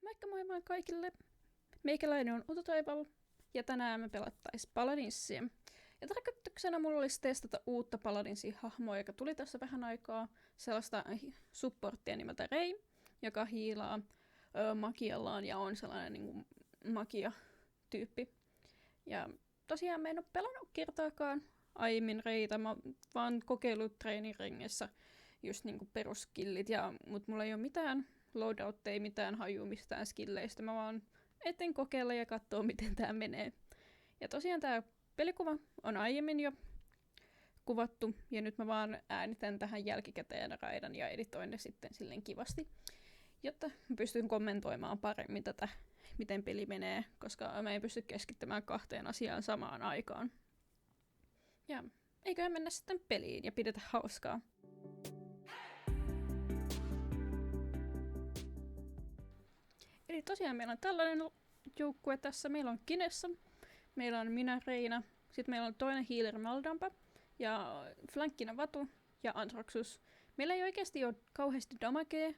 Moikka moi vaan kaikille! Meikäläinen on Utu Taival, ja tänään me pelattais Paladinssia. Ja tarkoituksena mulla olisi testata uutta Paladinsia-hahmoa, joka tuli tässä vähän aikaa. Sellaista supporttia nimeltä Rei, joka hiilaa magiallaan ja on sellainen niin magia-tyyppi. Ja tosiaan mä en oo pelannut kertaakaan aiemmin Reitä, mä oon vaan kokeillut treeniringissä just niinku peruskillit, mut mulla ei oo mitään loadoutteja, ei mitään hajua mistään skilleistä. Mä vaan etten kokeilla ja katsoo miten tää menee. Ja tosiaan tää pelikuva on aiemmin jo kuvattu, ja nyt mä vaan äänitän tähän jälkikäteen raidan ja editoin ne sitten silleen kivasti, jotta mä pystyn kommentoimaan paremmin tätä, miten peli menee, koska mä en pysty keskittymään kahteen asiaan samaan aikaan. Ja eiköhän mennä sitten peliin ja pidetä hauskaa. Eli tosiaan meillä on tällainen joukkue tässä. Meillä on Kinessa, meillä on minä Reina, sitten meillä on toinen healer Maldampa ja flankkina Vatu ja Anthraxus. Meillä ei oikeasti ole kauheasti damagea.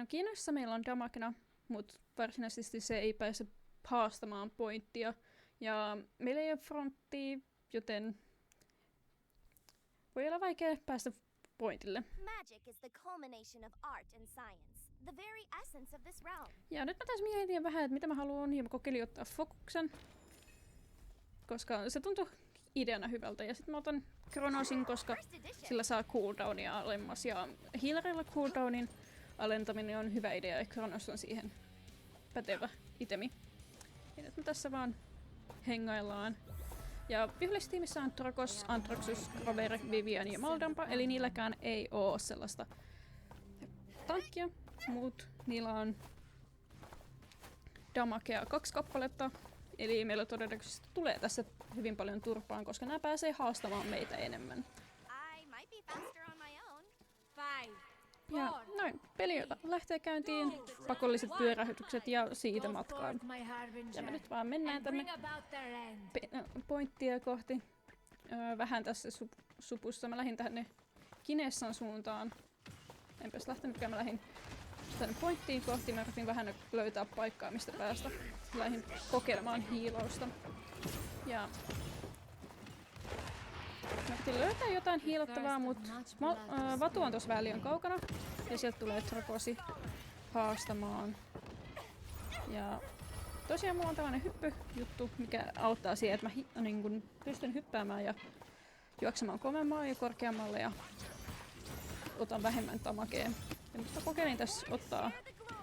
Kinessa meillä on damagena, mutta varsinaisesti se ei pääse haastamaan pointtia. Ja meillä ei ole fronttia, joten voi olla vaikea päästä pointille. Magic is the culmination of art and science, the very essence of this realm. Ja nyt mä taas mietin vähän, että mitä mä haluan, ja mä kokeilin ottaa fokuksen, koska se tuntui ideana hyvältä. Ja sitten mä otan Kronosin, koska sillä saa cooldownia alemmas, ja healerilla cooldownin alentaminen on hyvä idea, ja Kronos on siihen pätevä itemi. Ja nyt me tässä vaan hengaillaan. Ja vihollistiimissä on Dragos, Anthraxus, Grover, Vivian ja Maldampa, eli niilläkään ei oo sellaista tankkia, mut niillä on damagea 2 kappaletta, eli meillä todennäköisesti tulee tässä hyvin paljon turpaan, koska nämä pääsee haastamaan meitä enemmän. I might be faster on my own. 5, Ja noin, peli lähtee käyntiin, pakolliset pyörähytykset ja siitä matkaan. Ja me nyt vaan mennään tänne pointtia kohti. Vähän tässä supussa. Mä lähdin tänne Kinessan suuntaan. Enpäs lähtenytkään, mä lähdin tänne pointtiin kohti. Mä yritin vähän löytää paikkaa, mistä päästä. Lähdin kokeilemaan hiilausta. Ja mä yritin löytää jotain hiilottavaa, mutta Vatu on tossa vähän liian kaukana. Ja sieltä tulee Dragosi haastamaan. Ja tosiaan mulla on tällainen hyppyjuttu, mikä auttaa siihen, että mä niin pystyn hyppäämään ja juoksemaan kovemmalle ja korkeammalle ja otan vähemmän damagea. Ja mä kokeilin tässä ottaa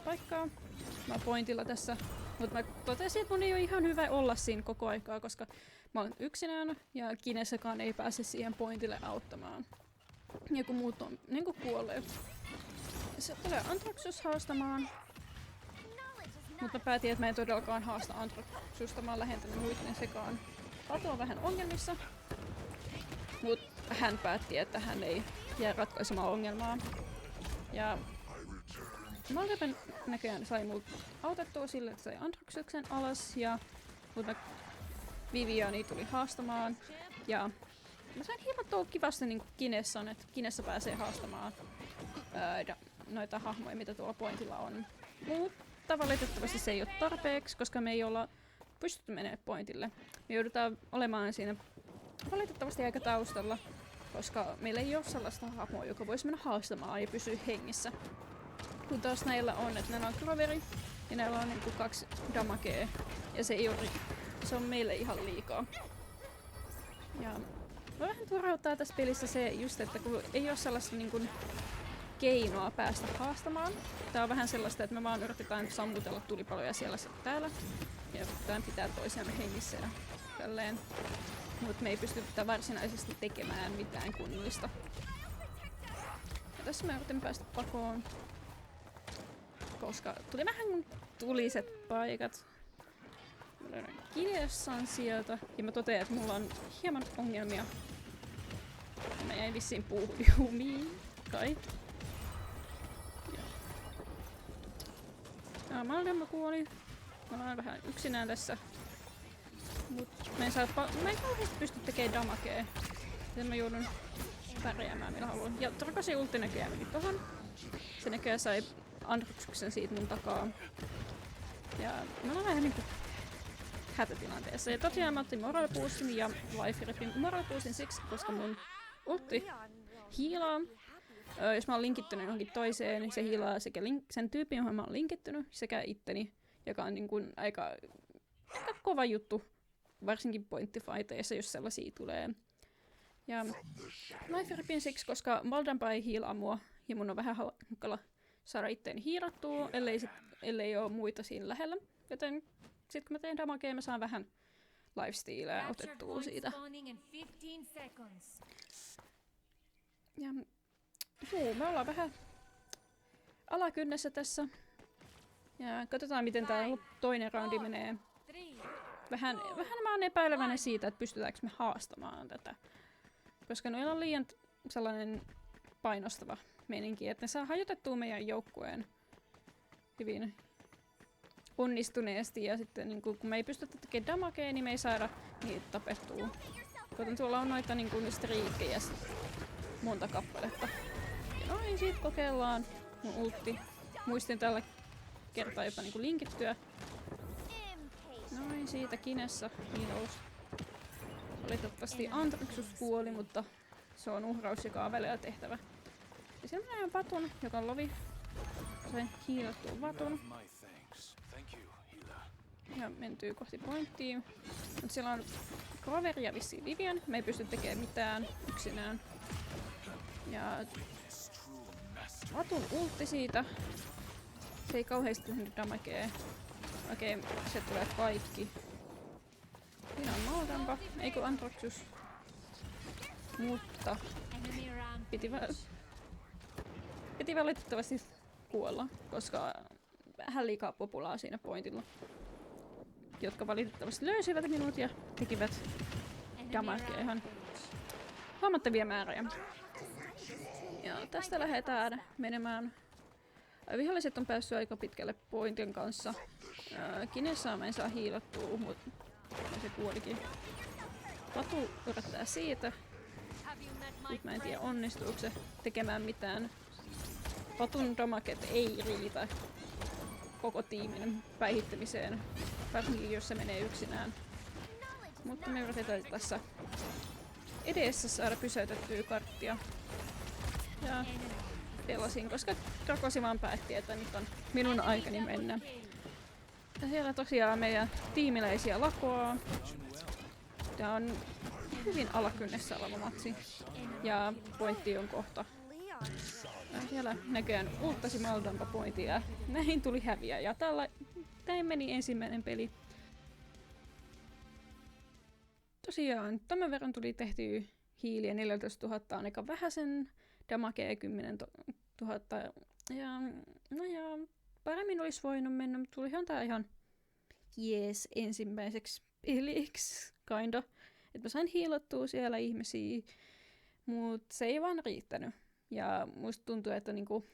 paikkaa. Mä oon pointilla tässä, mutta mä totesin, että mun ei ole ihan hyvä olla siinä koko aikaa, koska mä oon yksinään ja Kinessäkaan ei pääse siihen pointille auttamaan. Ja kun muut on niin kuolleet. Se tulee Anthraxus haastamaan. Mutta mä päätin, että mä en todellakaan haasta Anthraxusta, mä oon lähentänyt muiden sekaan. Vatu on vähän ongelmissa. Mut hän päätti, että hän ei jää ratkaisemaan ongelmaa. Ja Maldepen näköjään sai mut autettua sille, että sai Anthraxuksen alas. Mutta Viviani tuli haastamaan. Ja mä sain hiivattua kivasti niin kuin Kinessan, että Kinessa pääsee haastamaan noita hahmoja, mitä tuolla pointilla on. Mutta valitettavasti se ei ole tarpeeksi, koska me ei olla pystytty menemään pointille. Me joudutaan olemaan siinä valitettavasti aika taustalla, koska meillä ei ole sellaista hahmoa, joka voisi mennä haastamaan ja pysyä hengissä. Kun taas näillä on, että näillä on Groveri ja näillä on niinku 2 damagea ja se on meille ihan liikaa. Ja mä vähän turhauttaa tässä pelissä se just, että kun ei ole sellaista niinku keinoa päästä haastamaan. Tää on vähän sellaista, että me vaan yritetään sammutella tulipaloja siellä täällä. Ja yritetään pitää toisiamme hengissä ja tälleen. Mut me ei pystytä varsinaisesti tekemään mitään kunnollista. Ja tässä mä yritän päästä pakoon. Koska tuli vähän tuliset paikat. Mä löydän Kinessan sieltä. Ja mä totean, että mulla on hieman ongelmia. Ja mä jäin vissiin puuhun jumiin. Kai. Maldampa kuoli. Mä olen vähän yksinään tässä. Mut mä en kauheasti pysty tekemään damagea. Joten mä joudun pärjäämään millä haluan. Ja Dragosin ultti näköjään meni tohon. Se näköjään sai Androksuksen siitä mun takaa. Ja mä olen vähän niinku hätätilanteessa. Ja tosiaan mä otin Moral Boostin ja Life Ripin Moral Boostin siksi, koska mun ultti hiilaa. Jos mä oon linkittynyt johonkin toiseen, niin se hiilaa sekä sen tyypin, johon mä oon linkittynyt, sekä itteni, joka on niin kuin aika kova juttu, varsinkin pointtifighteissa, jos sellaisia tulee. Ja Life Ripin siksi, koska Valdampa ei hiilaa mua, ja mun on vähän hankala saada itteeni hiirattua, ellei ole muita siinä lähellä. Joten sit kun mä teen damagea, mä saan vähän lifestealia otettua siitä. Ja me ollaan vähän alakynnessä tässä. Ja katsotaan miten tää toinen roundi menee. Vähän mä oon epäileväinen siitä, että pystytäänkö me haastamaan tätä. Koska noilla on liian sellainen painostava meininki, että ne saa hajotettua meidän joukkueen hyvin onnistuneesti. Ja sitten niin kun me ei pystytä tekemään damagea, niin me ei saada niitä tapettua. Kuten tuolla on noita niin striikkejä monta kappaletta. Ja noin, siitä kokeillaan mun ultti. Muistin tällä kertaa jopa niin linkittyä. Noin, siitä Kinessa heals. Valitettavasti Androxus kuoli, mutta se on uhraus, joka on välillä tehtävä. Ja siellä menee Vatun, joka on lovi. Sain hiilattua Vatun. Ja mentyy kohti pointtia. Mut siellä on Grover ja vissiin Vivian. Me ei pysty tekemään mitään yksinään. Ja Vatun ultti siitä. Se ei kauheasti tehnyt damagea. Okei, se tulee kaikki. Siinä on Maldampa, eikö Androxus. Mutta piti valitettavasti kuolla, koska vähän liikaa populaa siinä pointilla. Jotka valitettavasti löysivät minut ja tekivät damagea ihan huomattavia määriä. Ja tästä lähdetään menemään. Viholliset on päässyt aika pitkälle pointin kanssa. Kinessa mä en saa hiilattua, mutta se kuolikin. Vatu yrittää siitä. Nyt mä en tiedä onnistuuko se tekemään mitään. Vatun damaget ei riitä koko tiimin päihittämiseen, varsinkin jos se menee yksinään. Mutta me yritetään tässä edessä saada pysäytettyä karttia. Ja pelasin, koska Drakosi vaan päätti, että nyt on minun aikani mennä. Ja siellä tosiaan meidän tiimiläisiä lakoaa. Tää on hyvin alakynnessä oleva matsi. Ja pointti on kohta. Ja siellä näköjään uuttasi Maldampa pointia ja näihin tuli häviä. Ja näin meni ensimmäinen peli. Tosiaan tämän verran tuli tehtyä hiiliä 14 000 aika vähäsen. Damagea 10 000. Ja paremmin olisi voinut mennä, mutta tulihan tää ihan jees ensimmäiseksi peliksi, kinda. Että mä sain hiilattua siellä ihmisiä, mutta se ei vaan riittänyt. Ja musta tuntuu, että niinku,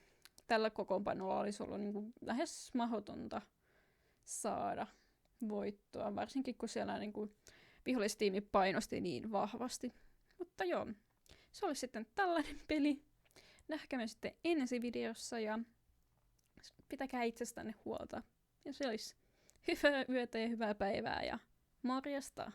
tällä kokoonpanolla olisi ollut niinku lähes mahdotonta saada voittoa, varsinkin kun siellä niinku vihollistiimi painosti niin vahvasti. Mutta joo, se oli sitten tällainen peli. Nähkäämme sitten ensi videossa ja pitäkää itsestänne huolta. Ja se olisi hyvää yötä ja hyvää päivää ja morjesta!